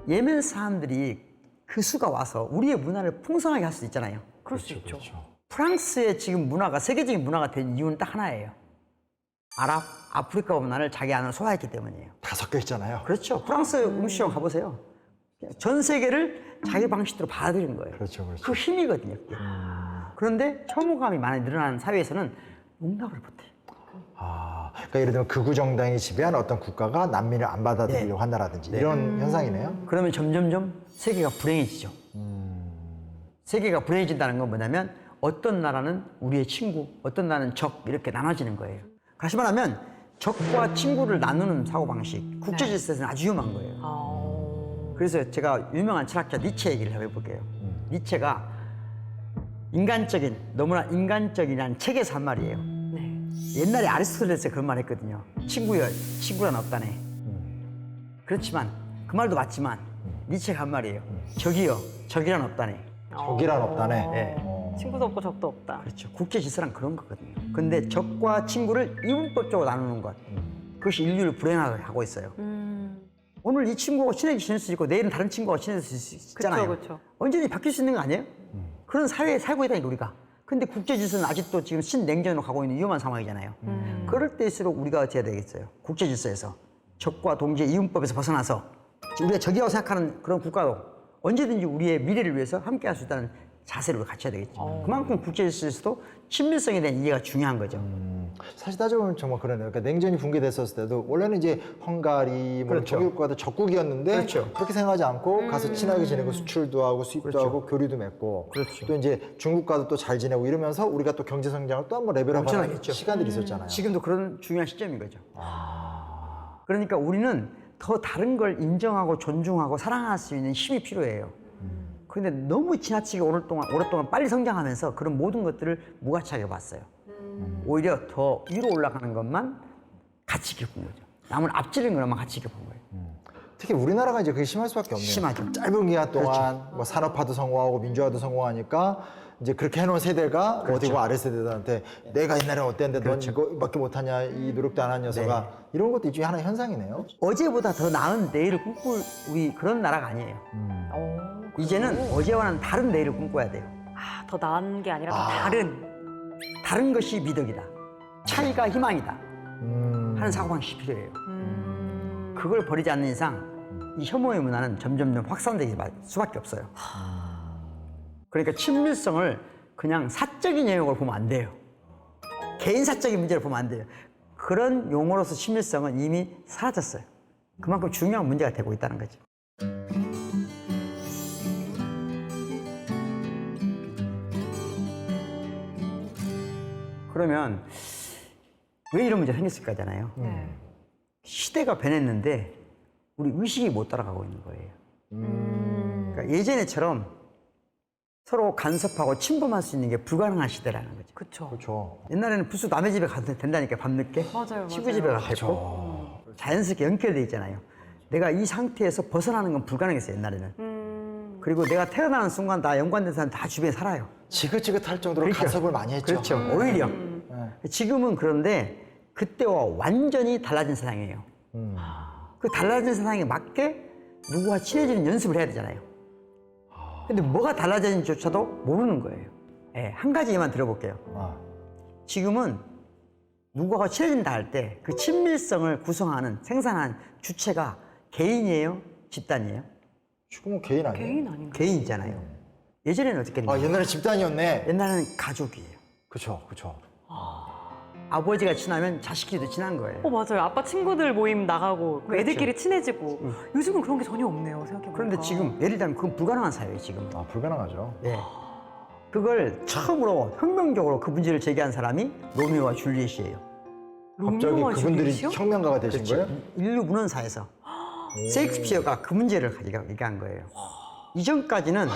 예멘 사람들이 그 수가 와서 우리의 문화를 풍성하게 할 수 있잖아요. 그럴 수 있죠. 프랑스의 지금 문화가 세계적인 문화가 된 이유는 딱 하나예요. 아프리카 문화를 자기 안으로 소화했기 때문이에요. 다 섞여 있잖아요. 그렇죠. 프랑스 음식점 가보세요. 전 세계를 자기 방식대로 받아들이는 거예요. 그렇죠, 그렇죠. 그 힘이거든요. 그게. 그런데 혐오감이 많이 늘어나는 사회에서는 용납을 못해요. 그러니까 예를 들면 극우 정당이 지배한 어떤 국가가 난민을 안 받아들이려고 한다라든지 이런 현상이네요. 그러면 점점점 세계가 불행해지죠. 세계가 불행해진다는 건 뭐냐면 어떤 나라는 우리의 친구, 어떤 나라는 적 이렇게 나눠지는 거예요. 다시 말하면 적과 친구를 나누는 사고방식, 국제질서에서는 아주 위험한 거예요. 그래서 제가 유명한 철학자 니체 얘기를 해볼게요. 니체가 너무나 인간적이라는 책에서 한 말이에요. 옛날에 아리스토텔레스가 그런 말 했거든요. 친구란 없다네. 그렇지만 그 말도 맞지만 니체가 한 말이에요. 적이란 없다네. 적이란 없다네. 네. 친구도 없고 적도 없다. 그렇죠. 국제 질서란 그런 거거든요. 근데 적과 친구를 이분법적으로 나누는 것, 그것이 인류를 불행하게 하고 있어요. 오늘 이 친구가 친하게 지낼 수 있고 내일은 다른 친구가 친해질 수 있잖아요. 그렇죠. 언제든지 바뀔 수 있는 거 아니에요? 그런 사회에 살고 있다니까 우리가. 근데 국제 질서는 아직도 지금 신냉전으로 가고 있는 위험한 상황이잖아요. 그럴 때일수록 우리가 어떻게 해야 되겠어요? 국제 질서에서 적과 동지의 이윤법에서 벗어나서 우리가 적이라고 생각하는 그런 국가도 언제든지 우리의 미래를 위해서 함께 할 수 있다는 자세를 갖춰야 되겠죠. 그만큼 국제 질서에서도 친밀성에 대한 이해가 중요한 거죠. 사실 따져보면 정말 그러네요. 그러니까 냉전이 붕괴됐었을 때도 원래는 이제 헝가리, 뭐 그렇죠. 저기국가도 적국이었는데 그렇죠. 그렇게 생각하지 않고 가서 친하게 지내고 수출도 하고 수입도 그렇죠. 하고 교류도 맺고 그렇죠. 또 이제 중국과도 또 잘 지내고 이러면서 우리가 또 경제 성장을 또 한 번 레벨업하는 엄청나겠죠. 시간들이 있었잖아요. 지금도 그런 중요한 시점인 거죠. 그러니까 우리는 더 다른 걸 인정하고 존중하고 사랑할 수 있는 힘이 필요해요. 그런데 너무 지나치게 오랫동안 빨리 성장하면서 그런 모든 것들을 무가치하게 봤어요. 오히려 더 위로 올라가는 것만 가치 깊게 본 거죠. 남을 앞지르는 것만 가치 깊게 본 거예요. 특히 우리나라가 이제 그게 심할 수밖에 없네요. 심하죠. 짧은 기간 동안 그렇죠. 뭐 산업화도 성공하고 민주화도 성공하니까 이제 그렇게 해놓은 세대가 그렇죠. 어디고 아래 세대들한테 내가 옛날에 어땠는데 그렇죠. 넌 이거밖에 못하냐 이 노력도 안 한 녀석아 이런 것도 일종의 하나의 현상이네요. 어제보다 더 나은 내일을 꿈꿀 우리 그런 나라가 아니에요. 이제는 어제와는 다른 내일을 꿈꿔야 돼요. 더 나은 게 아니라 더 다른 것이 미덕이다. 차이가 희망이다. 하는 사고방식이 필요해요. 그걸 버리지 않는 이상 이 혐오의 문화는 점점점 확산되기 수밖에 없어요. 그러니까 친밀성을 그냥 사적인 영역으로 보면 안 돼요. 개인사적인 문제를 보면 안 돼요. 그런 용어로서 친밀성은 이미 사라졌어요. 그만큼 중요한 문제가 되고 있다는 거죠. 그러면 왜 이런 문제 생겼을 거잖아요. 네. 시대가 변했는데 우리 의식이 못 따라가고 있는 거예요. 그러니까 예전에처럼 서로 간섭하고 침범할 수 있는 게 불가능한 시대라는 거죠. 그쵸. 그렇죠. 옛날에는 부스 남의 집에 가도 된다니까 밤늦게 맞아요, 친구 맞아요. 집에 가도 됐고 자연스럽게 연결돼 있잖아요. 내가 이 상태에서 벗어나는 건 불가능했어요 옛날에는. 그리고 내가 태어나는 순간 다 연관된 사람 다 주변에 살아요. 지긋지긋할 정도로 그러니까. 간섭을 많이 했죠. 그렇죠. 오히려 지금은 그런데 그때와 완전히 달라진 세상이에요. 그 달라진 세상에 맞게 누구와 친해지는 연습을 해야 되잖아요. 근데 뭐가 달라졌는지조차도 모르는 거예요. 예, 한 가지 예만 들어볼게요. 지금은 누구하고 친해진다 할 때 그 친밀성을 구성하는 생산한 주체가 개인이에요? 집단이에요? 지금은 개인 아니에요? 개인 아닌가? 개인이잖아요. 예전에는 어떻겠냐? 아, 옛날에 집단이었네. 옛날에는 가족이에요. 그렇죠, 그렇죠. 아버지가 친하면 자식끼리도 친한 거예요. 맞아요. 아빠 친구들 모임 나가고 그 그렇죠. 애들끼리 친해지고 요즘은 그런 게 전혀 없네요. 생각해보니까. 그런데 지금 예를 들면 그건 불가능한 사회예요 지금. 아, 불가능하죠. 예. 그걸 처음으로 혁명적으로 그 문제를 제기한 사람이 로미오와 줄리엣이에요. 갑자기 로미오와 그분들이 줄리엣이요? 혁명가가 되신 거예요? 인류 문헌사에서 셰익스피어가 그 문제를 얘기한 거예요. 이전까지는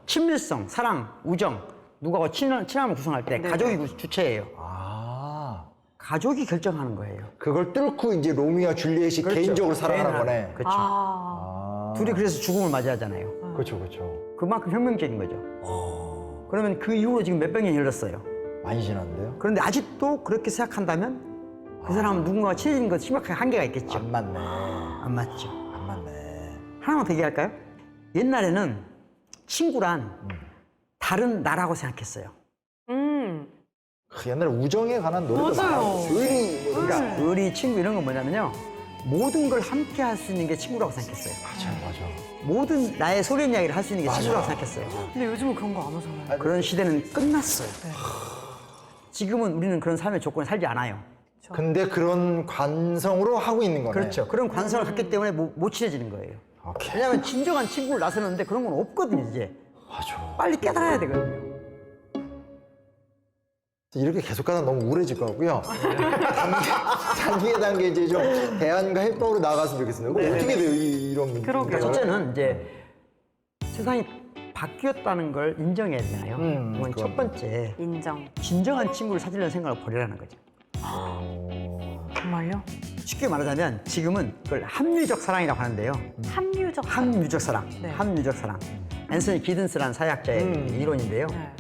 친밀성, 사랑, 우정, 누구하고 친함을 구성할 때 가족이 주체예요. 아, 가족이 결정하는 거예요. 그걸 뚫고 이제 로미오와 줄리엣이 그렇죠. 개인적으로 살아가는 개인하고. 거네. 그렇죠. 둘이 그래서 죽음을 맞이하잖아요. 그렇죠, 그렇죠. 그만큼 혁명적인 거죠. 그러면 그 이후로 지금 몇백 년이 흘렀어요. 많이 지났는데요? 그런데 아직도 그렇게 생각한다면 그 사람은 누군가와 친해지는 것 심각한 한계가 있겠죠. 안 맞네. 안 맞죠. 안 맞네. 하나만 더 얘기할까요? 옛날에는 친구란 다른 나라고 생각했어요. 그 옛날에 우정에 관한 노래도 맞아요. 많았어요. 의리, 뭐 그러니까 의리, 친구 이런 건 뭐냐면요. 모든 걸 함께 할 수 있는 게 친구라고 생각했어요. 맞아. 모든 나의 소련 이야기를 할 수 있는 게 친구라고 생각했어요. 근데 요즘은 그런 거 안 하잖아요. 그런 시대는 끝났어요. 지금은 우리는 그런 삶의 조건에 살지 않아요. 근데 그런 관성으로 하고 있는 거네. 그렇죠. 그런 관성을 갖기 때문에 못 친해지는 거예요. 오케이. 왜냐하면 진정한 친구를 나서는데 그런 건 없거든요, 이제. 맞아. 빨리 깨달아야 되거든요. 이렇게 계속 가다 너무 우울해질 것 같고요. 단계 이제 좀 대안과 해법으로 나아갔으면 좋겠습니다. 이거 어떻게 돼요, 이런 문제? 그러게요. 첫째는 이제 세상이 바뀌었다는 걸 인정해야 되잖아요. 그건 첫 번째. 인정. 진정한 친구를 찾으려는 생각을 버리라는 거죠. 정말요? 쉽게 말하자면 지금은 그걸 합리적 사랑이라고 하는데요. 합리적 사랑. 네. 합리적 사랑. 앤서니 기든스라는 사회학자의 이론인데요. 네.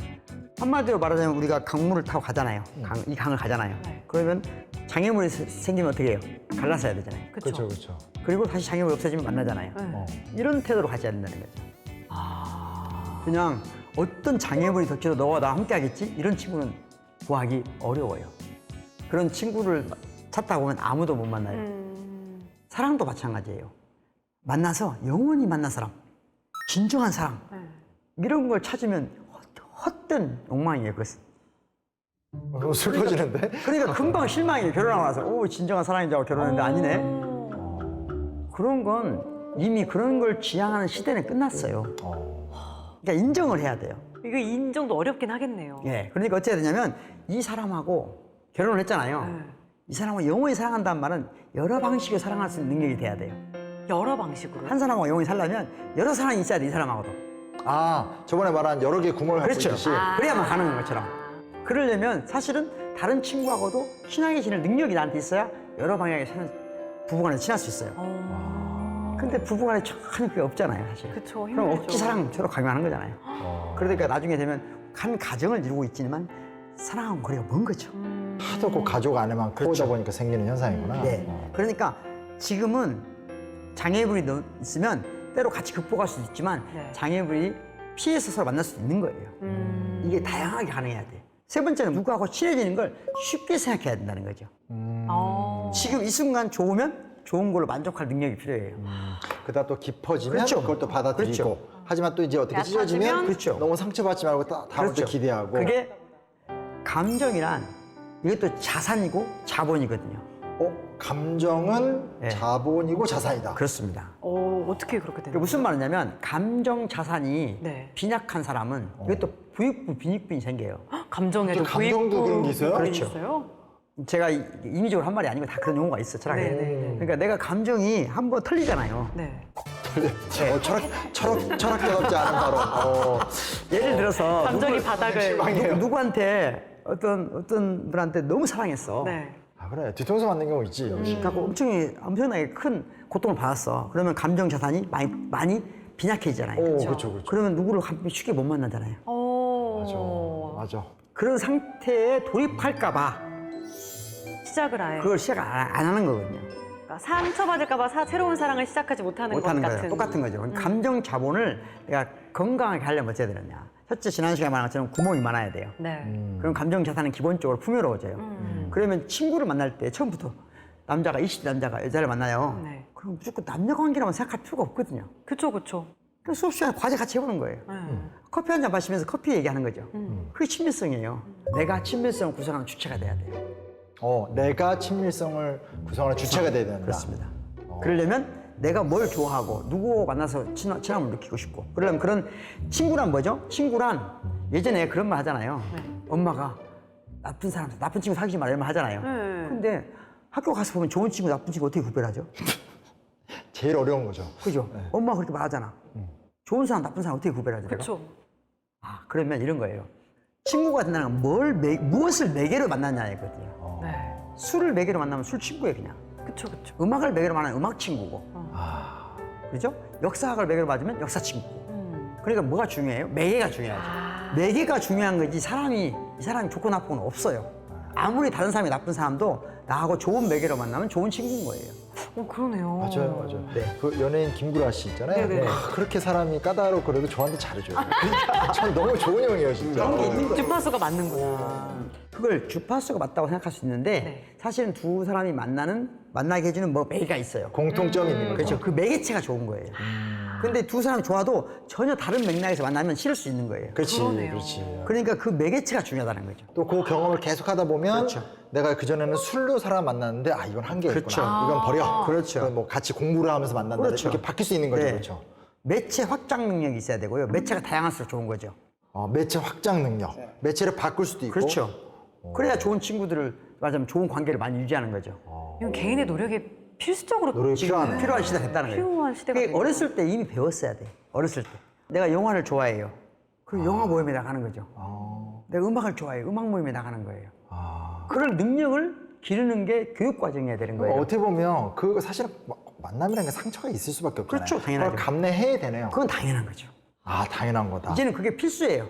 한마디로 말하자면 우리가 강물을 타고 가잖아요. 이 강을 가잖아요. 네. 그러면 장애물이 생기면 어떻게 해요? 갈라서야 되잖아요. 그렇죠. 그렇죠. 그리고 다시 장애물이 없어지면 만나잖아요. 네. 이런 태도로 가져야 된다는 거죠. 그냥 어떤 장애물이 덮쳐도 너와 나 함께 하겠지? 이런 친구는 구하기 어려워요. 그런 친구를 찾다 보면 아무도 못 만나요. 사랑도 마찬가지예요. 만나서 영원히 만난 사람, 진정한 사랑, 이런 걸 찾으면 헛된 욕망이에요, 그것은. 너무 슬퍼지는데? 그러니까 금방 실망이에요. 결혼하고 나서 오 진정한 사랑인 줄 알고 결혼했는데 아니네. 그런 건 이미 그런 걸 지향하는 시대는 끝났어요. 그러니까 인정을 해야 돼요. 이거 인정도 어렵긴 하겠네요. 예. 그러니까 어떻게 해야 되냐면 이 사람하고 결혼을 했잖아요. 네. 이 사람을 영원히 사랑한다는 말은 여러 방식으로 사랑할 수 있는 능력이 돼야 돼요. 여러 방식으로. 한 사람하고 영원히 살려면 여러 사랑이 있어야 돼, 이 사람하고도. 아, 저번에 말한 여러 개의 구멍을 갖고 그렇죠. 있듯이. 그래야만 가능한 것처럼. 그러려면 사실은 다른 친구하고도 친하게 지낼 능력이 나한테 있어야 여러 방향에 사는 부부간에 친할 수 있어요. 근데 부부간에 전혀 그게 없잖아요, 사실. 그쵸, 그럼 힘들죠. 억지 사랑처럼 강요하는 거잖아요. 그러니까 나중에 되면 한 가정을 이루고 있지만 사랑하고 거리가 먼 거죠. 하도 그 가족 안에만 커오다 보니까 생기는 현상이구나. 네. 그러니까 지금은 장애물이 있으면 때로 같이 극복할 수도 있지만 장애물이 피해서 서로 만날 수도 있는 거예요. 이게 다양하게 가능해야 돼요. 세 번째는 누구하고 친해지는 걸 쉽게 생각해야 된다는 거죠. 지금 이 순간 좋으면 좋은 걸로 만족할 능력이 필요해요. 그러다 또 깊어지면 그렇죠. 그걸 또 받아들이고. 그렇죠. 하지만 또 이제 어떻게 얕아지면 찢어지면 그렇죠. 너무 상처받지 말고 다음을 또 기대하고. 그게 감정이란 이것도 자산이고 자본이거든요. 감정은 자본이고 자산이다. 그렇습니다. 어떻게 그렇게 되나요? 무슨 말이냐면 감정 자산이 네. 빈약한 사람은 이것도 부익부 빈익빈이 생겨요. 감정에도 감정도 그런 게 있어요? 그렇죠. 있어요? 제가 임의적으로 한 말이 아니고 다 그런 용어가 있어, 철학에. 네네. 그러니까 내가 감정이 한번 털리잖아요. 네. 철학자답지 않은 발언. 예를 들어서 감정이 바닥을. 누구한테 어떤 분한테 너무 사랑했어. 네. 아 그래 뒤통수 맞는 경우 있지. 갖고 엄청나게 큰 고통을 받았어. 그러면 감정 자산이 많이 빈약해지잖아요. 그렇죠. 그러면 누구를 쉽게 못 만나잖아요. 맞아. 그런 상태에 돌입할까봐 시작을 아예. 그걸 시작 안 하는 거거든요. 그러니까 상처받을까봐 새로운 사랑을 시작하지 못하는 것 못하는 같은. 거예요. 똑같은 거죠. 감정 자본을 내가 건강하게 하려면 어떻게 해야 되느냐. 첫째, 지난 시간에 말한 것처럼 구멍이 많아야 돼요. 네. 그럼 감정 자산은 기본적으로 풍요로워져요. 그러면 친구를 만날 때 처음부터 남자가 20대 남자가 여자를 만나요. 네. 그럼 무조건 남녀 관계라만 생각할 필요가 없거든요. 그쵸. 그럼 수업 시간에 과제 같이 해보는 거예요. 커피 한 잔 마시면서 커피 얘기하는 거죠. 그게 친밀성이에요. 내가 친밀성을 구성하는 주체가 돼야 돼요. 내가 친밀성을 구성하는 주체가 돼야 된다. 그렇습니다. 그러려면 내가 뭘 좋아하고 누구 만나서 친함을 느끼고 싶고 그러려면 그런 친구란 뭐죠? 친구란 예전에 그런 말 하잖아요. 엄마가 나쁜 친구 사귀지 말라 이런 말 하잖아요. 근데 학교 가서 보면 좋은 친구, 나쁜 친구 어떻게 구별하죠? 제일 어려운 거죠. 그죠? 엄마가 그렇게 말하잖아. 좋은 사람, 나쁜 사람 어떻게 구별하죠? 그렇죠. 그러면 이런 거예요. 친구가 된다는 건 무엇을 매개로 만났냐거든요. 네. 술을 매개로 만나면 술 친구예요, 그냥. 그쵸. 음악을 매개로 만나면 음악 친구고. 그죠? 역사학을 매개로 맞으면 역사 친구고. 그러니까 뭐가 중요해요? 매개가 중요하죠. 매개가 중요한 거지 이 사람이 좋고 나쁜 건 없어요. 아무리 다른 사람이 나쁜 사람도 나하고 좋은 매개로 만나면 좋은 친구인 거예요. 그러네요. 맞아요. 네. 그 연예인 김구라 씨 있잖아요. 네네. 그렇게 사람이 까다롭고 그래도 저한테 잘해줘요. 전 너무 좋은 형이에요, 진짜. 그런 게 있는 거예요. 주파수가 맞는구나. 그걸 주파수가 맞다고 생각할 수 있는데 네. 사실은 두 사람이 만나게 해주는 뭐 매개가 있어요. 공통점이 있는 거죠. 그렇죠. 그 매개체가 좋은 거예요. 근데 두 사람이 좋아도 전혀 다른 맥락에서 만나면 싫을 수 있는 거예요. 그러네요. 그렇지. 그러니까 그 매개체가 중요하다는 거죠. 또 그 경험을 계속 하다 보면 그렇죠. 내가 그전에는 술로 사람 만났는데 이건 한계가 그렇죠. 있구나. 이건 버려. 그렇죠. 뭐 같이 공부를 하면서 만난다. 그렇죠. 이렇게 바뀔 수 있는 거죠. 네. 그렇죠. 매체 확장 능력이 있어야 되고요. 매체가 다양할수록 좋은 거죠. 매체 확장 능력. 매체를 바꿀 수도 있고. 그렇죠. 그래야 좋은 친구들을 말하자면 좋은 관계를 많이 유지하는 거죠. 이건 개인의 노력이 필수적으로 노력이 필요하네. 필요한 시대가 됐다는 거예요. 필요한 시대가 그게 된 거예요. 어렸을 때 이미 배웠어야 돼. 어렸을 때. 내가 영화를 좋아해요. 그럼 영화 모임에 나가는 거죠. 내가 음악을 좋아해요. 음악 모임에 나가는 거예요. 그런 능력을 기르는 게 교육 과정이어야 되는 거예요. 어떻게 보면 그 사실은 만남이라는 게 상처가 있을 수밖에 없잖아요. 그렇죠, 당연하죠. 그걸 감내해야 되네요. 그건 당연한 거죠. 당연한 거다. 이제는 그게 필수예요.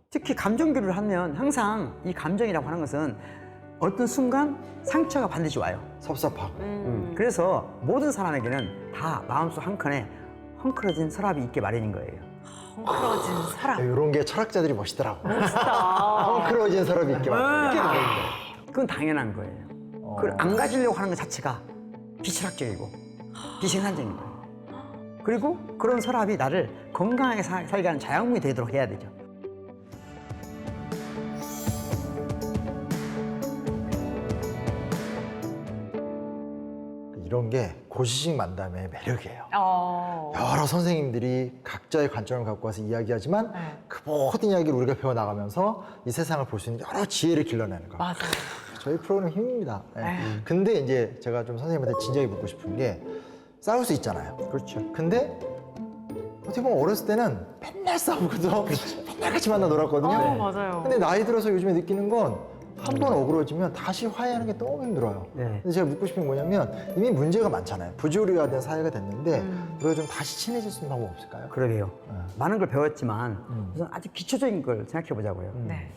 특히 감정 교류를 하면 항상 이 감정이라고 하는 것은 어떤 순간 상처가 반드시 와요. 섭섭하고. 그래서 모든 사람에게는 다 마음속 한 켠에 헝클어진 서랍이 있게 마련인 거예요. 헝클어진 사랑. 이런 게 철학자들이 멋있더라고. 멋있다. 헝클어진 사람이 있게 말이야. 이렇게 마련인 거예요. 그건 당연한 거예요. 그걸 안 가지려고 하는 것 자체가 비철학적이고 비생산적인 거예요. 그리고 그런 서랍이 나를 건강하게 살게 하는 자양분이 되도록 해야 되죠. 이런 게 고시식 만담의 매력이에요. 여러 선생님들이 각자의 관점을 갖고 와서 이야기하지만 그 모든 이야기를 우리가 배워나가면서 이 세상을 볼 수 있는 여러 지혜를 길러내는 거. 맞아요. 저희 프로그램 힘입니다. 근데 이제 제가 좀 선생님한테 진지하게 묻고 싶은 게 싸울 수 있잖아요. 그렇죠. 근데 어떻게 보면 어렸을 때는 맨날 싸우고도 맨날 같이 만나 놀았거든요. 맞아요. 근데 나이 들어서 요즘에 느끼는 건 한 번 어그러지면 다시 화해하는 게 너무 힘들어요. 네. 근데 제가 묻고 싶은 게 뭐냐면 이미 문제가 많잖아요. 부조리가 된 사회가 됐는데 우리가 좀 다시 친해질 수 있는 방법 없을까요? 그러게요. 많은 걸 배웠지만 우선 아주 기초적인 걸 생각해 보자고요. 네.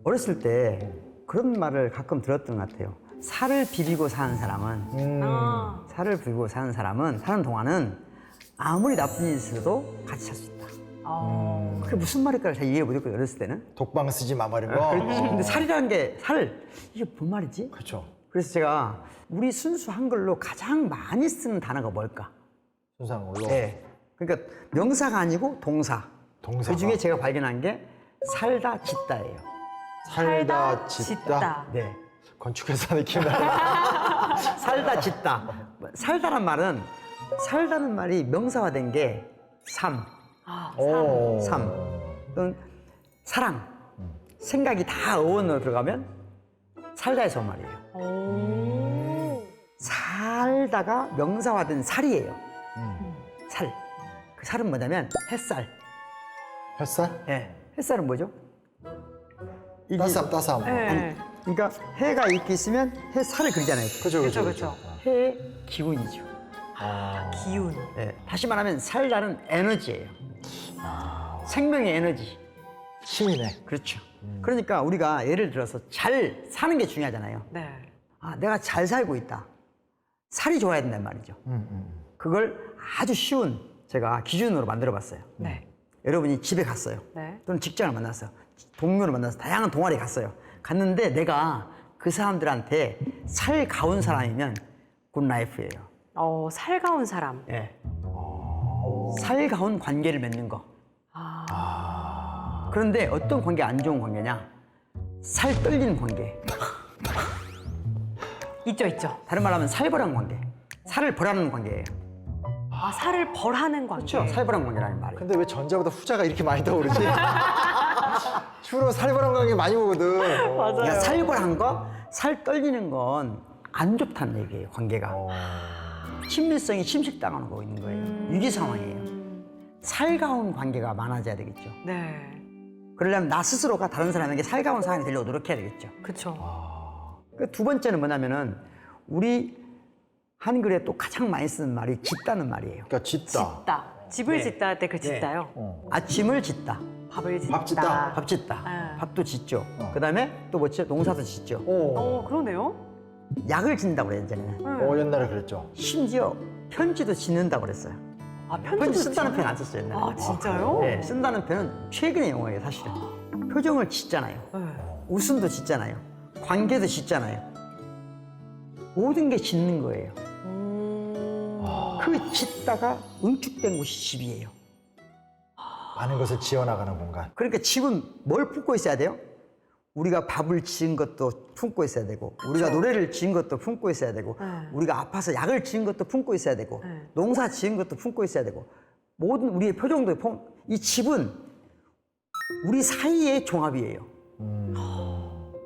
어렸을 때 그런 말을 가끔 들었던 것 같아요. 살을 비비고 사는 사람은 살을 비비고 사는 동안은 아무리 나쁜 일이 있어도 같이 살 수 있다. 그게 무슨 말일까 잘 이해 못했거든요. 어렸을 때는. 독방 쓰지 마 말인 거. 그렇지. 근데 살이라는 게 이게 뭔 말이지? 그렇죠. 그래서 제가 우리 순수 한글로 가장 많이 쓰는 단어가 뭘까? 순수한 걸로. 네. 그러니까 명사가 아니고 동사. 동사가. 그 중에 제가 발견한 게 살다 짓다예요. 살다 짓다. 네. 건축회사 느낌 나요. 살다 짓다. 살다란 말이 명사화된 게 삶. 오. 삶. 또는 사랑, 생각이 다 어원으로 들어가면 살다에서 온 말이에요. 살다가 명사화된 살이에요. 살. 그 살은 뭐냐면 햇살. 햇살? 예. 햇살은 뭐죠? 이게- 따삼. 네. 그러니까 해가 이렇게 있으면 햇살을 그리잖아요. 그렇죠. 해의 기운이죠. 기운. 예. 다시 말하면 살다는 에너지예요. 생명의 에너지. 힘이네. 그렇죠. 그러니까 우리가 예를 들어서 잘 사는 게 중요하잖아요. 네. 아, 내가 잘 살고 있다. 살이 좋아야 된단 말이죠. 그걸 아주 쉬운 제가 기준으로 만들어 봤어요. 네. 여러분이 집에 갔어요. 네. 또는 직장을 만났어요. 동료를 만나서 다양한 동아리에 갔어요. 갔는데 내가 그 사람들한테 살가운 사람이면 굿라이프예요. 살가운 사람. 예. 살가운 관계를 맺는 거. 그런데 어떤 관계가 안 좋은 관계냐? 살 떨리는 관계. 있죠. 다른 말로 하면 살벌한 관계. 살을 벌하는 관계예요. 살을 벌하는 관계. 그렇죠. 살벌한 관계라는 말이에요. 근데 왜 전자보다 후자가 이렇게 많이 떠오르지? 주로 살벌한 관계 많이 보거든. 그러니까 살벌한 거, 살 떨리는 건 안 좋다는 얘기예요, 관계가. 친밀성이 침식당하는 거 있는 거예요. 위기 상황이에요. 살가운 관계가 많아져야 되겠죠. 네. 그러려면 나 스스로가 다른 사람에게 살가운 사람이 되려고 노력해야 되겠죠. 그렇죠. 그 두 번째는 뭐냐면은 우리 한글에 또 가장 많이 쓰는 말이 짓다는 말이에요. 그러니까 짓다. 짓다. 집을 네. 짓다 할 때 그 짓다요. 아침을 짓다. 밥을 짓다. 밥 짓다. 밥 짓다. 네. 밥도 짓죠. 그다음에 또 뭐죠? 농사도 짓죠. 그러네요. 약을 짓는다고 그래요, 예전에는. 옛날에 그랬죠. 심지어 편지도 짓는다고 그랬어요. 편지도 편지 쓴다는 짓나요? 표현 안 썼어요, 옛날에. 진짜요? 네, 쓴다는 표현은 최근의 용어예요, 사실은. 표정을 짓잖아요. 웃음도 짓잖아요. 관계도 짓잖아요. 모든 게 짓는 거예요. 그 짓다가 응축된 곳이 집이에요. 많은 것을 지어나가는 공간. 그러니까 집은 뭘 품고 있어야 돼요? 우리가 밥을 지은 것도 품고 있어야 되고, 우리가 노래를 지은 것도 품고 있어야 되고, 우리가 아파서 약을 지은 것도 품고 있어야 되고, 농사 지은 것도 품고 있어야 되고, 모든 우리의 표정도 이 집은 우리 사이의 종합이에요.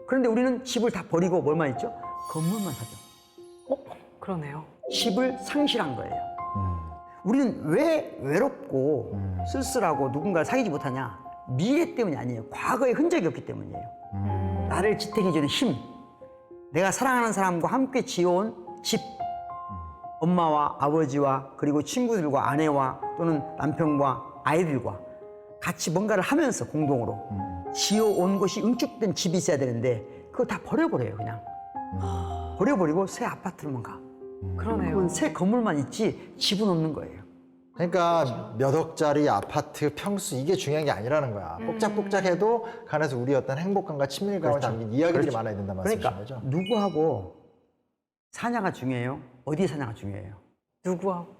그런데 우리는 집을 다 버리고 뭘만 있죠? 건물만 사죠. 그러네요. 집을 상실한 거예요. 우리는 왜 외롭고 쓸쓸하고 누군가를 사귀지 못하냐? 미래 때문이 아니에요. 과거의 흔적이 없기 때문이에요. 나를 지탱해주는 힘, 내가 사랑하는 사람과 함께 지어온 집, 엄마와 아버지와 그리고 친구들과 아내와 또는 남편과 아이들과 같이 뭔가를 하면서 공동으로 지어온 것이 응축된 집이 있어야 되는데 그걸 다 버려버려요, 그냥. 버려버리고 새 아파트로만 가. 그러네요. 그건 새 건물만 있지 집은 없는 거예요. 그러니까 몇 억짜리 아파트 평수 이게 중요한 게 아니라는 거야. 뽁짝뽁짝해도 간에서 우리 어떤 행복감과 친밀감을 담긴 이야기들이 그렇죠. 많아야 된다는 말씀이신 그러니까 거죠? 누구하고 사냐가 중요해요? 어디에 사냐가 중요해요? 누구하고?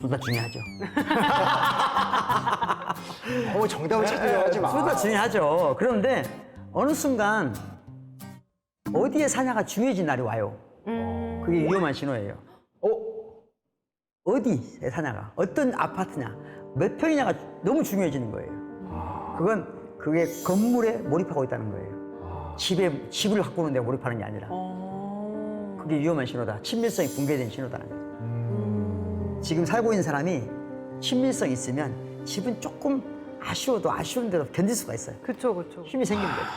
둘 다 중요하죠. 정답을 찾으려고 하지 마. 둘 다 중요하죠. 그런데 어느 순간 어디에 사냐가 중요해진 날이 와요. 그게 위험한 신호예요. 어디에 사냐가, 어떤 아파트냐, 몇 평이냐가 너무 중요해지는 거예요. 그게 건물에 몰입하고 있다는 거예요. 집을 가꾸는 데 몰입하는 게 아니라. 그게 위험한 신호다. 친밀성이 붕괴된 신호다. 지금 살고 있는 사람이 친밀성이 있으면 집은 조금 아쉬워도 아쉬운 대로 견딜 수가 있어요. 그렇죠. 힘이 생기는 거죠.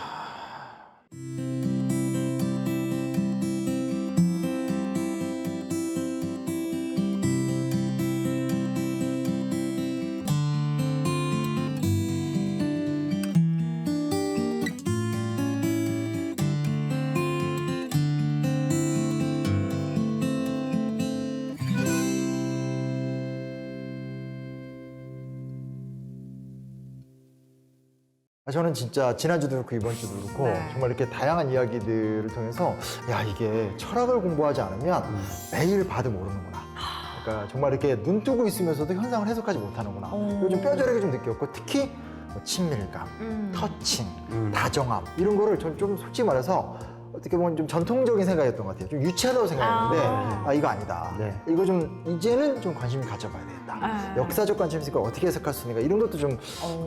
저는 진짜 지난주도 그렇고 이번 주도 그렇고 정말 이렇게 다양한 이야기들을 통해서 야 이게 철학을 공부하지 않으면 매일 봐도 모르는구나. 그러니까 정말 이렇게 눈 뜨고 있으면서도 현상을 해석하지 못하는구나. 요즘 뼈저리게 좀 느꼈고 특히 뭐 친밀감, 터칭, 다정함 이런 거를 전 좀 솔직히 말해서 어떻게 보면 좀 전통적인 생각이었던 것 같아요. 좀 유치하다고 생각했는데 이거 아니다. 네. 이거 좀 이제는 좀 관심을 가져봐야 되겠다. 역사적 관점에서 이걸 어떻게 해석할 수 있는가 이런 것도 좀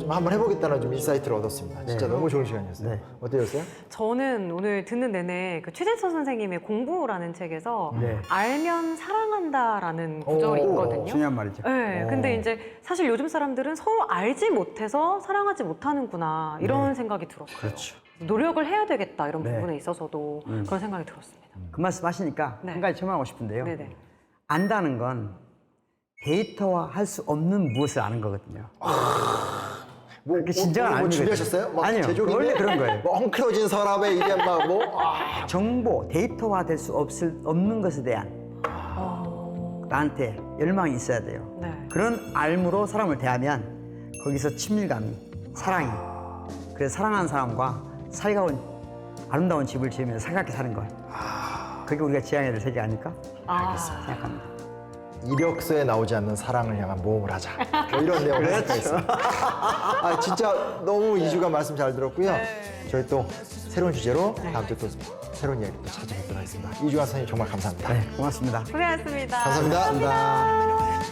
한번 해보겠다는 좀 인사이트를 얻었습니다. 진짜 네. 너무 좋은 시간이었어요. 네. 어떠셨어요? 저는 오늘 듣는 내내 그 최진서 선생님의 공부라는 책에서 네. 알면 사랑한다라는 구절이 있거든요. 중요한 말이죠. 네, 근데 이제 사실 요즘 사람들은 서로 알지 못해서 사랑하지 못하는구나 이런 생각이 들었어요. 그렇죠. 노력을 해야 되겠다 이런 네. 부분에 있어서도 그런 생각이 들었습니다. 그 말씀 하시니까 네. 한 가지 첨언하고 싶은데요. 네네. 안다는 건 데이터화 할 수 없는 무엇을 아는 거거든요. 뭐, 그게 진정한 뭐 알면 준비하셨어요? 막 아니요. 제조기인데? 원래 그런 거예요. 뭐 엉클어진 서랍에 이게 막 뭐. 정보, 데이터화 될 수 없는 것에 대한 나한테 열망이 있어야 돼요. 네. 그런 알무로 사람을 대하면 거기서 친밀감이, 사랑이. 그래서 사랑하는 사람과 살가운 아름다운 집을 지으면서 살갑게 사는 것. 그게 우리가 지향해야 될 세계 아닐까 생각합니다. 이력서에 나오지 않는 사랑을 향한 모험을 하자. 뭐 이런 내용을 생각했습니다. 진짜 너무 2주간 말씀 잘 들었고요. 저희 또 새로운 주제로 다음 주에 또 새로운 이야기 또 찾아뵙도록 하겠습니다. 2주간 선생님 정말 감사합니다. 네, 고맙습니다. 고생하셨습니다. 감사합니다. 감사합니다.